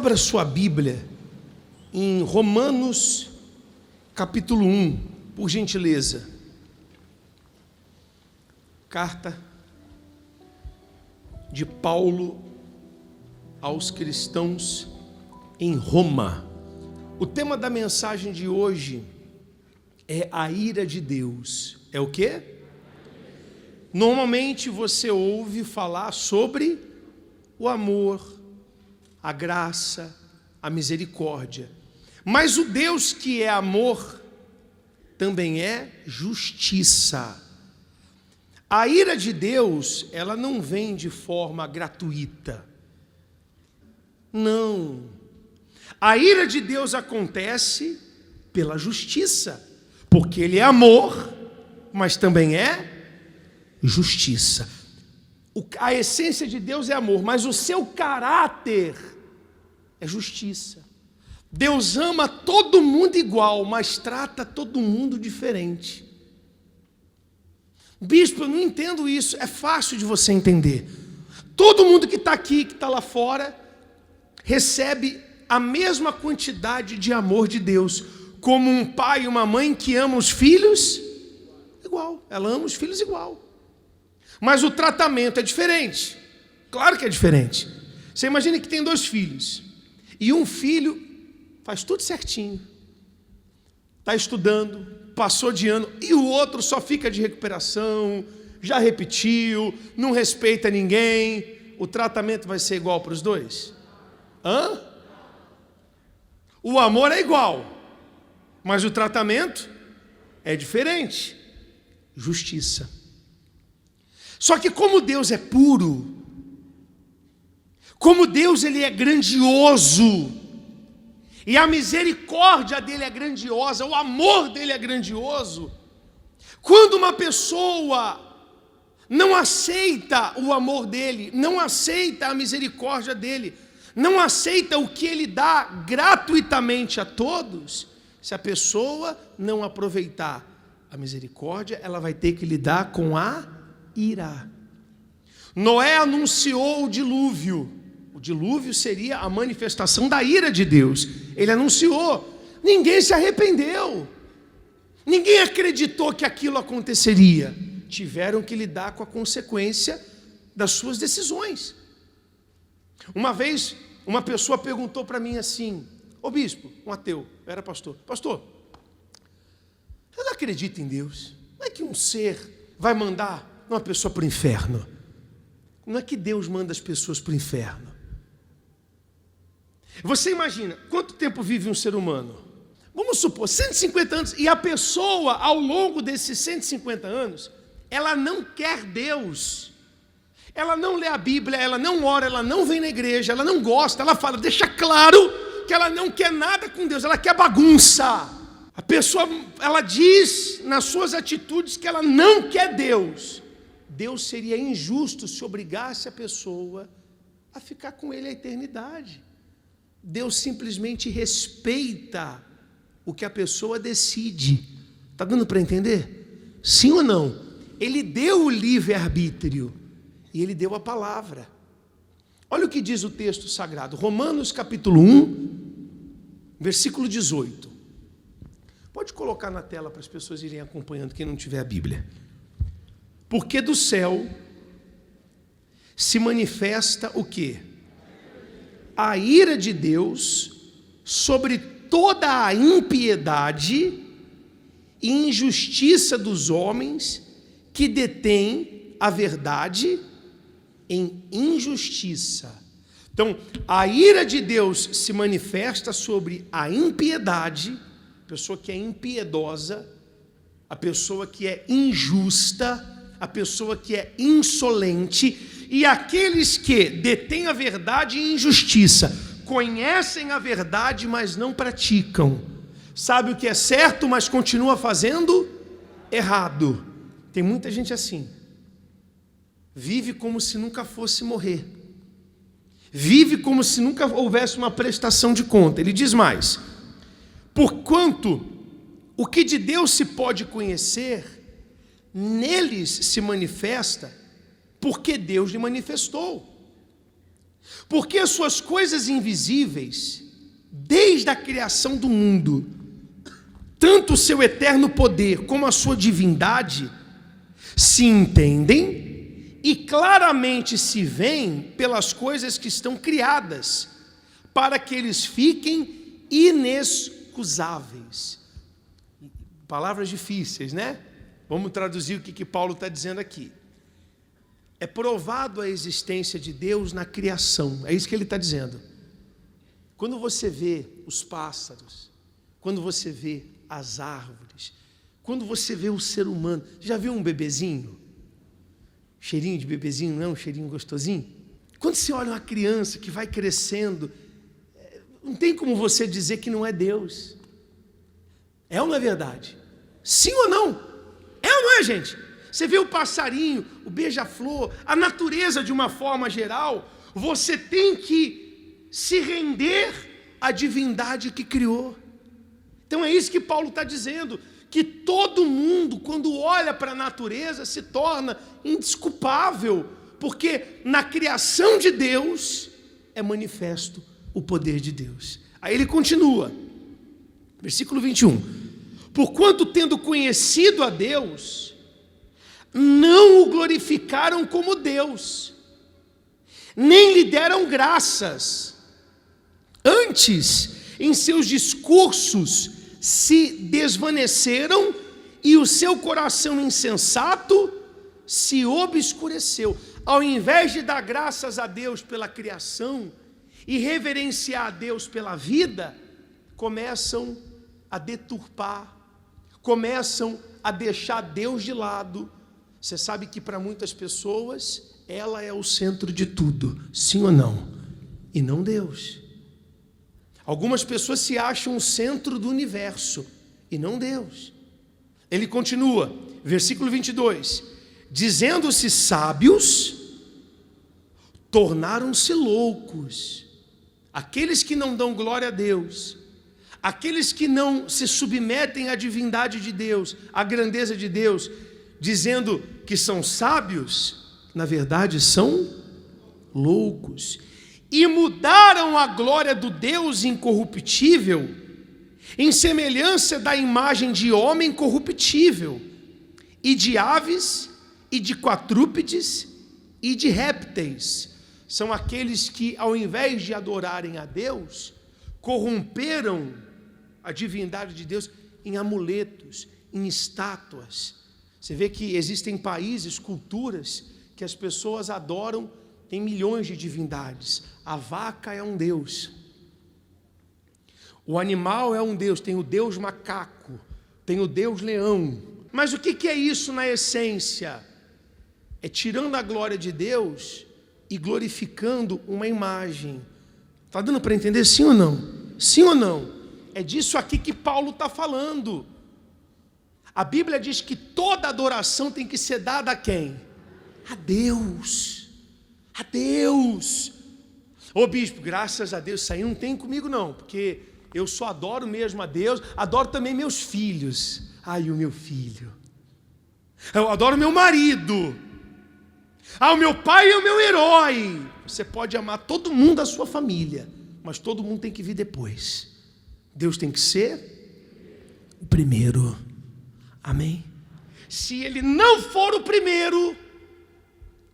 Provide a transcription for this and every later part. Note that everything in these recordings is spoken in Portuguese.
Abra sua Bíblia em Romanos, capítulo 1, por gentileza. Carta de Paulo aos cristãos em Roma. O tema da mensagem de hoje é a ira de Deus. É o quê? Normalmente você ouve falar sobre o amor, a graça, a misericórdia. Mas o Deus que é amor também é justiça. A ira de Deus, ela não vem de forma gratuita. Não. A ira de Deus acontece pela justiça, porque Ele é amor, mas também é justiça. A essência de Deus é amor, mas o seu caráter é justiça. Deus ama todo mundo igual, mas trata todo mundo diferente. Bispo, eu não entendo isso. É fácil de você entender. Todo mundo que está aqui, que está lá fora, recebe a mesma quantidade de amor de Deus, como um pai e uma mãe que amam os filhos igual. Ela ama os filhos igual. Mas o tratamento é diferente. Claro que é diferente. Você imagina que tem 2 filhos. E um filho faz tudo certinho. Está estudando, passou de ano. E o outro só fica de recuperação, já repetiu, não respeita ninguém. O tratamento vai ser igual para os 2? Hã? O amor é igual, mas o tratamento é diferente. Justiça. Só que como Deus é puro, como Deus ele é grandioso, e a misericórdia dele é grandiosa, o amor dele é grandioso, quando uma pessoa não aceita o amor dele, não aceita a misericórdia dele, não aceita o que ele dá gratuitamente a todos, se a pessoa não aproveitar a misericórdia, ela vai ter que lidar com a ira. Noé anunciou o dilúvio. O dilúvio seria a manifestação da ira de Deus. Ele anunciou. Ninguém se arrependeu. Ninguém acreditou que aquilo aconteceria. Tiveram que lidar com a consequência das suas decisões. Uma vez, uma pessoa perguntou para mim assim: ô bispo, um ateu, eu era pastor, eu não acredito em Deus. Não é que um ser vai mandar uma pessoa para o inferno. Não é que Deus manda as pessoas para o inferno. Você imagina, quanto tempo vive um ser humano? Vamos supor, 150 anos, e a pessoa, ao longo desses 150 anos, ela não quer Deus. Ela não lê a Bíblia, ela não ora, ela não vem na igreja, ela não gosta, ela fala, deixa claro que ela não quer nada com Deus, ela quer bagunça. A pessoa, ela diz nas suas atitudes que ela não quer Deus. Deus seria injusto se obrigasse a pessoa a ficar com ele a eternidade. Deus simplesmente respeita o que a pessoa decide. Está dando para entender? Sim ou não? Ele deu o livre-arbítrio e ele deu a palavra. Olha o que diz o texto sagrado, Romanos capítulo 1, versículo 18. Pode colocar na tela para as pessoas irem acompanhando, quem não tiver a Bíblia. Porque do céu se manifesta o quê? A ira de Deus sobre toda a impiedade e injustiça dos homens que detêm a verdade em injustiça. Então, a ira de Deus se manifesta sobre a impiedade, a pessoa que é impiedosa, a pessoa que é injusta, a pessoa que é insolente, e aqueles que detêm a verdade e injustiça, conhecem a verdade, mas não praticam. Sabe o que é certo, mas continua fazendo errado. Tem muita gente assim. Vive como se nunca fosse morrer. Vive como se nunca houvesse uma prestação de conta. Ele diz mais: porquanto o que de Deus se pode conhecer, neles se manifesta, porque Deus lhe manifestou. Porque as suas coisas invisíveis, desde a criação do mundo, tanto o seu eterno poder como a sua divindade, se entendem e claramente se veem pelas coisas que estão criadas, para que eles fiquem inexcusáveis. Palavras difíceis, né? Vamos traduzir o que Paulo está dizendo aqui. É provado a existência de Deus na criação, é isso que ele está dizendo. Quando você vê os pássaros, quando você vê as árvores, quando você vê o ser humano, já viu um bebezinho? Cheirinho de bebezinho, não é um cheirinho gostosinho? Quando você olha uma criança que vai crescendo, não tem como você dizer que não é Deus. É ou não é verdade? Sim ou não? É ou não é, gente? Você vê o passarinho, o beija-flor, a natureza de uma forma geral, você tem que se render à divindade que criou. Então é isso que Paulo está dizendo, que todo mundo, quando olha para a natureza, se torna indesculpável, porque na criação de Deus é manifesto o poder de Deus. Aí ele continua, versículo 21, porquanto tendo conhecido a Deus, não o glorificaram como Deus, nem lhe deram graças, antes, em seus discursos, se desvaneceram e o seu coração insensato se obscureceu. Ao invés de dar graças a Deus pela criação e reverenciar a Deus pela vida, começam a deturpar, começam a deixar Deus de lado. Você sabe que para muitas pessoas ela é o centro de tudo, sim ou não? E não Deus. Algumas pessoas se acham o centro do universo e não Deus. Ele continua, versículo 22, dizendo-se sábios, tornaram-se loucos. Aqueles que não dão glória a Deus, aqueles que não se submetem à divindade de Deus, à grandeza de Deus, dizendo que são sábios, na verdade são loucos. E mudaram a glória do Deus incorruptível em semelhança da imagem de homem corruptível, e de aves, e de quadrúpedes, e de répteis. São aqueles que, ao invés de adorarem a Deus, corromperam a divindade de Deus em amuletos, em estátuas. Você vê que existem países, culturas, que as pessoas adoram. Tem milhões de divindades. A vaca é um deus. O animal é um deus. Tem o deus macaco. Tem o deus leão. Mas o que é isso na essência? É tirando a glória de Deus e glorificando uma imagem. Está dando para entender sim ou não? Sim ou não? É disso aqui que Paulo está falando. A Bíblia diz que toda adoração tem que ser dada a quem? A Deus. A Deus. Ô bispo, graças a Deus, isso aí não tem comigo não, porque eu só adoro mesmo a Deus, adoro também meus filhos. Ai, o meu filho. Eu adoro meu marido. O meu pai é o meu herói. Você pode amar todo mundo da sua família, mas todo mundo tem que vir depois. Deus tem que ser o primeiro. Amém? Se ele não for o primeiro,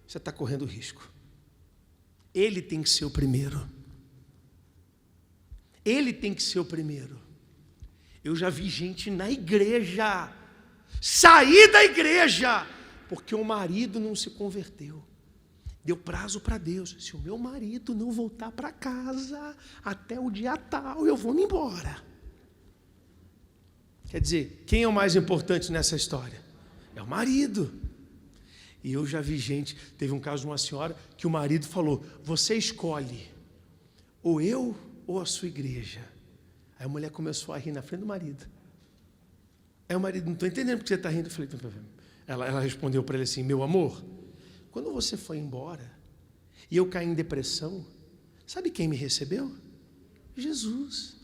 você está correndo risco. Ele tem que ser o primeiro. Ele tem que ser o primeiro. Eu já vi gente na igreja sair da igreja porque o marido não se converteu. Deu prazo para Deus. Se o meu marido não voltar para casa até o dia tal, eu vou me embora. Quer dizer, quem é o mais importante nessa história? É o marido. E eu já vi gente, teve um caso de uma senhora que o marido falou, você escolhe, ou eu ou a sua igreja. Aí a mulher começou a rir na frente do marido. Aí o marido, não estou entendendo porque você está rindo. Eu falei, ela respondeu para ele assim, meu amor, quando você foi embora e eu caí em depressão, sabe quem me recebeu? Jesus.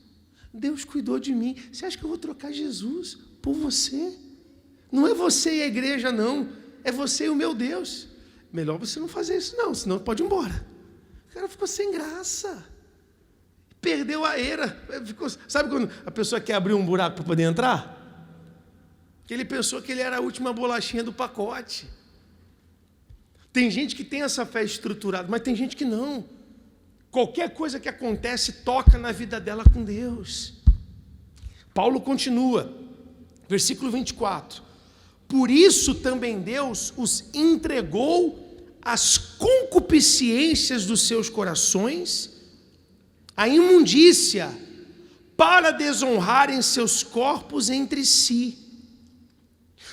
Deus cuidou de mim. Você acha que eu vou trocar Jesus por você? Não é você e a igreja, não. É você e o meu Deus. Melhor você não fazer isso não, senão pode ir embora. O cara ficou sem graça. Perdeu a eira. Sabe quando a pessoa quer abrir um buraco para poder entrar? Que ele pensou que ele era a última bolachinha do pacote. Tem gente que tem essa fé estruturada, mas tem gente que não. Qualquer coisa que acontece toca na vida dela com Deus. Paulo continua, versículo 24. Por isso também Deus os entregou às concupiscências dos seus corações, à imundícia, para desonrarem seus corpos entre si.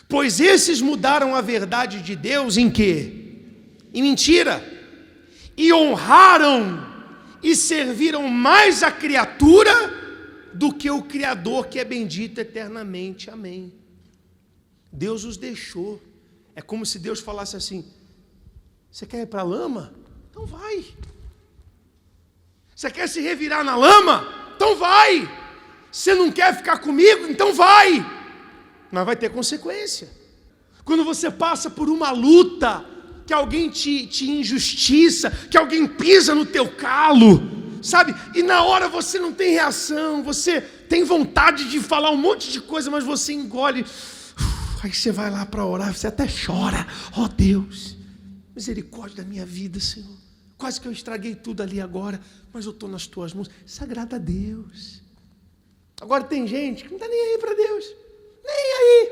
Pois esses mudaram a verdade de Deus em quê? Em mentira. E honraram e serviram mais a criatura do que o Criador, que é bendito eternamente. Amém. Deus os deixou. É como se Deus falasse assim: você quer ir para a lama? Então vai. Você quer se revirar na lama? Então vai. Você não quer ficar comigo? Então vai. Mas vai ter consequência. Quando você passa por uma luta, que alguém te injustiça, que alguém pisa no teu calo, sabe? E na hora você não tem reação, você tem vontade de falar um monte de coisa, mas você engole. Aí você vai lá para orar, você até chora. Oh Deus, misericórdia da minha vida, Senhor. Quase que eu estraguei tudo ali agora, mas eu estou nas tuas mãos. Isso agrada a Deus. Agora tem gente que não está nem aí para Deus. Nem aí.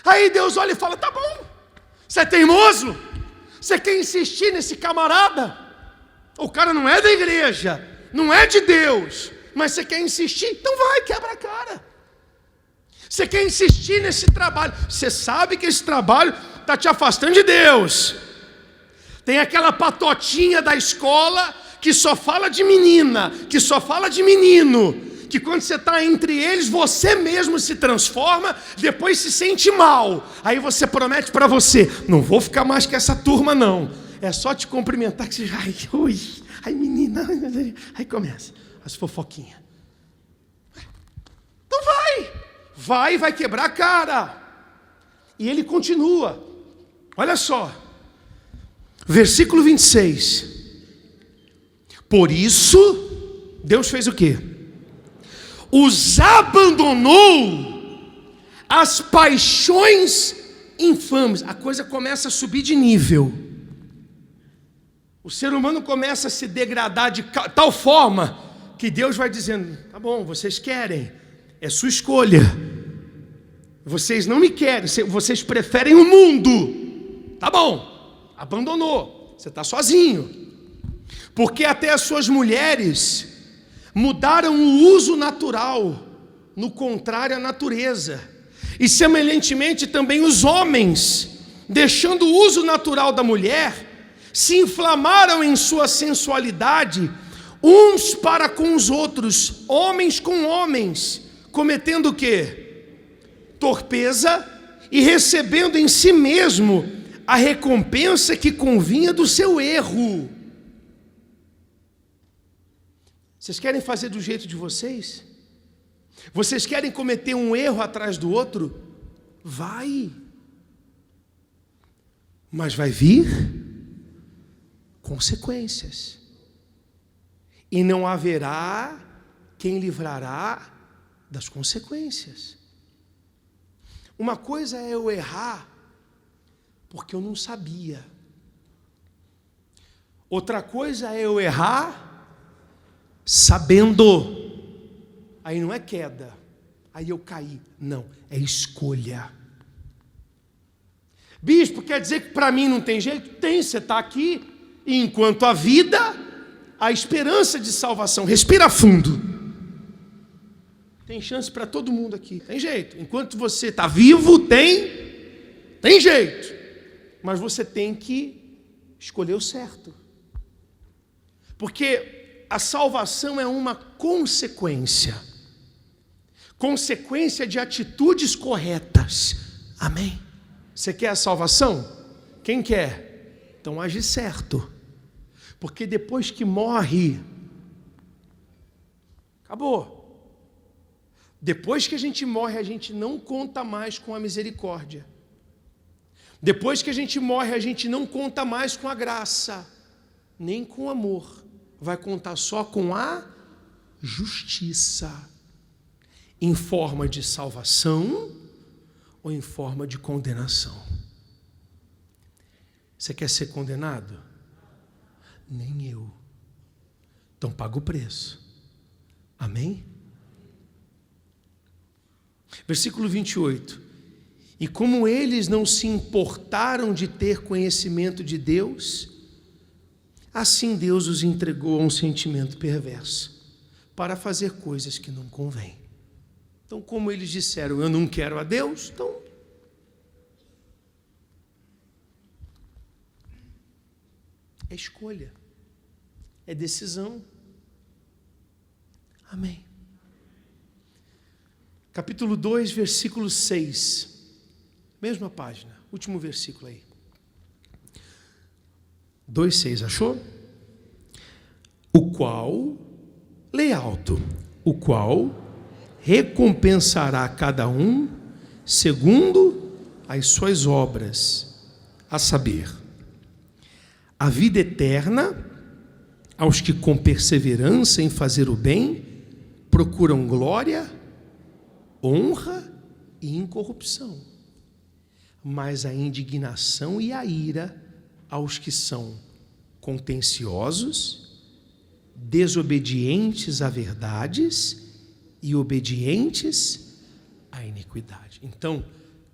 Aí Deus olha e fala: tá bom, você é teimoso? Você quer insistir nesse camarada? O cara não é da igreja, não é de Deus, mas você quer insistir? Então vai, quebra a cara. Você quer insistir nesse trabalho? Você sabe que esse trabalho está te afastando de Deus. Tem aquela patotinha da escola que só fala de menina, que só fala de menino, que quando você está entre eles, você mesmo se transforma, depois se sente mal. Aí você promete para você: não vou ficar mais com essa turma não. É só te cumprimentar que você já... Ai menina, aí começa as fofoquinhas. Então vai quebrar a cara. E ele continua. Olha só. Versículo 26. Por isso, Deus fez o quê? Os abandonou as paixões infames. A coisa começa a subir de nível. O ser humano começa a se degradar de tal forma que Deus vai dizendo: tá bom, vocês querem, é sua escolha. Vocês não me querem, vocês preferem o mundo. Tá bom, abandonou, você está sozinho. Porque até as suas mulheres mudaram o uso natural, no contrário à natureza. E semelhantemente também os homens, deixando o uso natural da mulher, se inflamaram em sua sensualidade, uns para com os outros, homens com homens, cometendo o quê? Torpeza, e recebendo em si mesmo a recompensa que convinha do seu erro. Vocês querem fazer do jeito de vocês? Vocês querem cometer um erro atrás do outro? Vai. Mas vai vir consequências. E não haverá quem livrará das consequências. Uma coisa é eu errar porque eu não sabia. Outra coisa é eu errar sabendo. Aí não é queda, aí eu caí. Não, é escolha. Bispo, quer dizer que para mim não tem jeito? Tem, você está aqui. E enquanto a vida, a esperança de salvação. Respira fundo. Tem chance para todo mundo aqui. Tem jeito. Enquanto você está vivo, tem jeito. Mas você tem que escolher o certo. Porque a salvação é uma consequência. Consequência de atitudes corretas. Amém? Você quer a salvação? Quem quer? Então age certo. Porque depois que morre, acabou. Depois que a gente morre, a gente não conta mais com a misericórdia. Depois que a gente morre, a gente não conta mais com a graça. nem com amor, vai contar só com a justiça, em forma de salvação ou em forma de condenação. Você quer ser condenado? Nem eu. Então paga o preço. Amém? Versículo 28. E como eles não se importaram de ter conhecimento de Deus, assim Deus os entregou a um sentimento perverso, para fazer coisas que não convêm. Então, como eles disseram, eu não quero a Deus, então é escolha, é decisão. Amém. Capítulo 2, versículo 6. Mesma página, último versículo aí. 2,6, achou? O qual, leia alto, o qual recompensará cada um segundo as suas obras, a saber, a vida eterna aos que com perseverança em fazer o bem procuram glória, honra e incorrupção, mas a indignação e a ira aos que são contenciosos, desobedientes a verdades e obedientes à iniquidade. Então,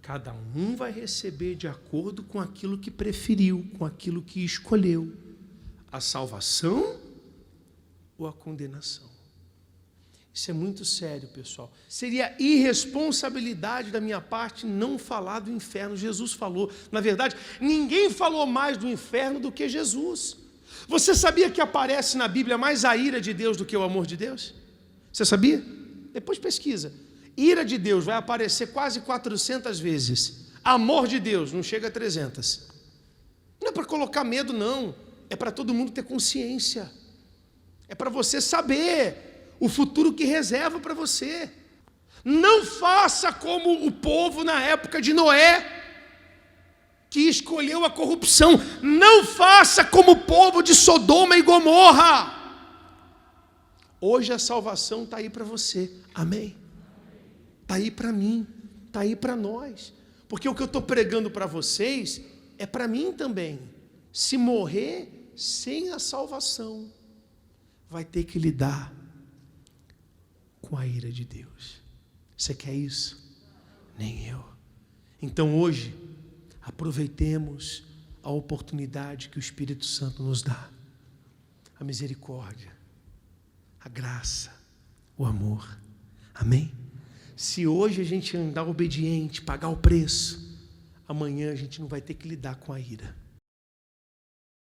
cada um vai receber de acordo com aquilo que preferiu, com aquilo que escolheu, a salvação ou a condenação. Isso é muito sério, pessoal. Seria irresponsabilidade da minha parte não falar do inferno. Jesus falou. Na verdade, ninguém falou mais do inferno do que Jesus. Você sabia que aparece na Bíblia mais a ira de Deus do que o amor de Deus? Você sabia? Depois pesquisa. Ira de Deus vai aparecer quase 400 vezes. Amor de Deus não chega a 300. Não é para colocar medo, não. É para todo mundo ter consciência. É para você saber o futuro que reserva para você. Não faça como o povo na época de Noé, que escolheu a corrupção. Não faça como o povo de Sodoma e Gomorra. Hoje a salvação está aí para você. Amém? Está aí para mim, está aí para nós. Porque o que eu estou pregando para vocês é para mim também. Se morrer sem a salvação, vai ter que lidar com a ira de Deus. Você quer isso? Nem eu. Então hoje, aproveitemos a oportunidade que o Espírito Santo nos dá. A misericórdia, a graça, o amor. Amém? Se hoje a gente andar obediente, pagar o preço, amanhã a gente não vai ter que lidar com a ira.